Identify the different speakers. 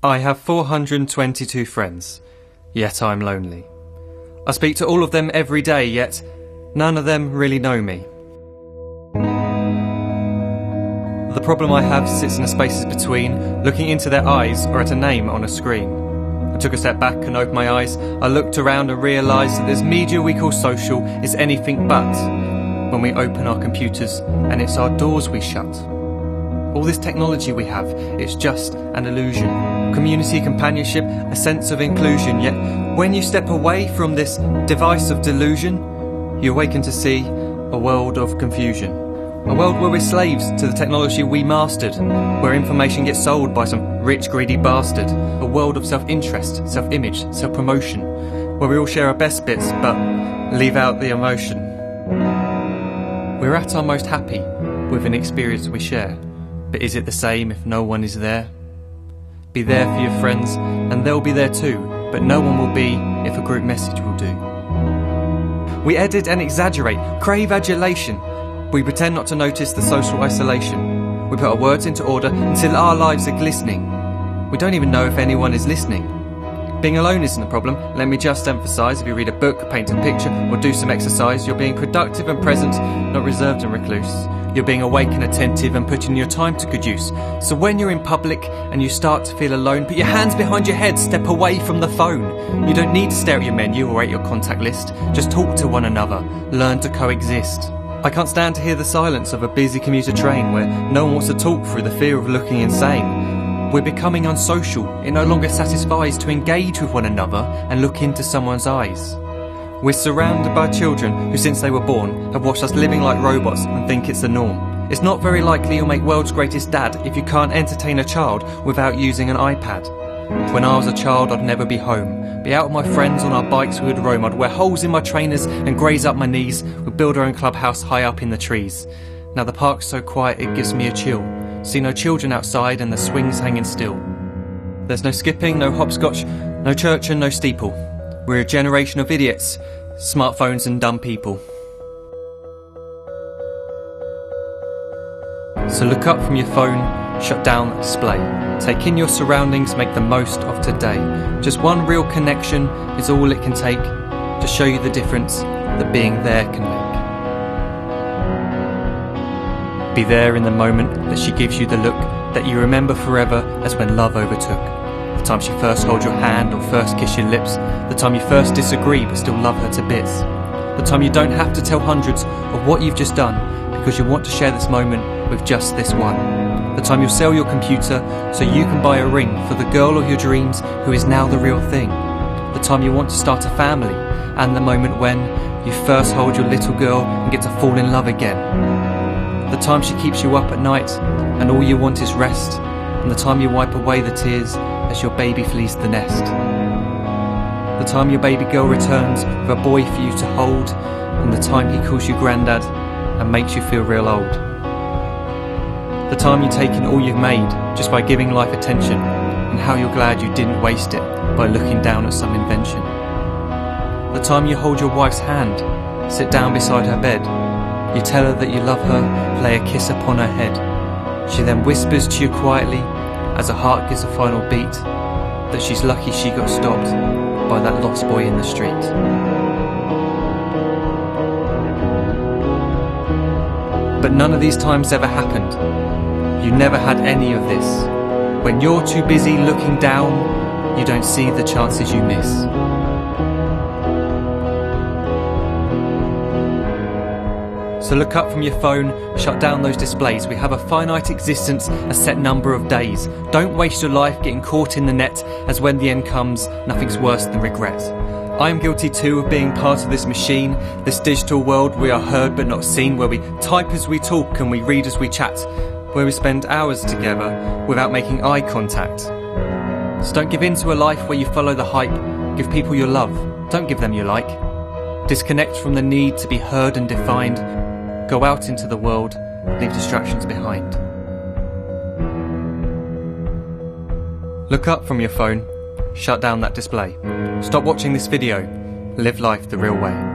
Speaker 1: I have 422 friends, yet I'm lonely. I speak to all of them every day, yet none of them really know me. The problem I have sits in the spaces between looking into their eyes or at a name on a screen. I took a step back and opened my eyes. I looked around and realised that this media we call social is anything but when we open our computers and it's our doors we shut. All this technology we have, it's just an illusion. Community, companionship, a sense of inclusion. Yet when you step away from this device of delusion, you awaken to see a world of confusion. A world where we're slaves to the technology we mastered, where information gets sold by some rich, greedy bastard. A world of self-interest, self-image, self-promotion, where we all share our best bits but leave out the emotion. We're at our most happy with an experience we share. But is it the same if no one is there? Be there for your friends, and they'll be there too, but no one will be if a group message will do. We edit and exaggerate, crave adulation. We pretend not to notice the social isolation. We put our words into order until our lives are glistening. We don't even know if anyone is listening. Being alone isn't a problem. Let me just emphasise, if you read a book, paint a picture, or do some exercise, you're being productive and present, not reserved and recluse. You're being awake and attentive and putting your time to good use. So when you're in public and you start to feel alone, put your hands behind your head, step away from the phone. You don't need to stare at your menu or at your contact list. Just talk to one another. Learn to coexist. I can't stand to hear the silence of a busy commuter train where no one wants to talk through the fear of looking insane. We're becoming unsocial. It no longer satisfies to engage with one another and look into someone's eyes. We're surrounded by children who, since they were born, have watched us living like robots and think it's the norm. It's not very likely you'll make world's greatest dad if you can't entertain a child without using an iPad. When I was a child, I'd never be home. Be out with my friends on our bikes we would roam. I'd wear holes in my trainers and graze up my knees. We'd build our own clubhouse high up in the trees. Now the park's so quiet it gives me a chill. See no children outside and the swings hanging still. There's no skipping, no hopscotch, no church and no steeple. We're a generation of idiots, smartphones and dumb people. So look up from your phone, shut down the display. Take in your surroundings, make the most of today. Just one real connection is all it can take to show you the difference that being there can make. Be there in the moment that she gives you the look that you remember forever as when love overtook. The time she first holds your hand or first kiss your lips. The time you first disagree but still love her to bits. The time you don't have to tell hundreds of what you've just done because you want to share this moment with just this one. The time you'll sell your computer so you can buy a ring for the girl of your dreams who is now the real thing. The time you want to start a family, and the moment when you first hold your little girl and get to fall in love again. The time she keeps you up at night and all you want is rest, and the time you wipe away the tears as your baby flees the nest. The time your baby girl returns with a boy for you to hold, and the time he calls you granddad and makes you feel real old. The time you take in all you've made just by giving life attention, and how you're glad you didn't waste it by looking down at some invention. The time you hold your wife's hand, sit down beside her bed, you tell her that you love her, lay a kiss upon her head. She then whispers to you quietly, as her heart gives a final beat, that she's lucky she got stopped by that lost boy in the street. But none of these times ever happened. You never had any of this. When you're too busy looking down, you don't see the chances you miss. So look up from your phone, shut down those displays. We have a finite existence, a set number of days. Don't waste your life getting caught in the net, as when the end comes, nothing's worse than regret. I am guilty too of being part of this machine, this digital world we are heard but not seen, where we type as we talk and we read as we chat, where we spend hours together without making eye contact. So don't give in to a life where you follow the hype. Give people your love, don't give them your like. Disconnect from the need to be heard and defined. Go out into the world, leave distractions behind. Look up from your phone, shut down that display. Stop watching this video, live life the real way.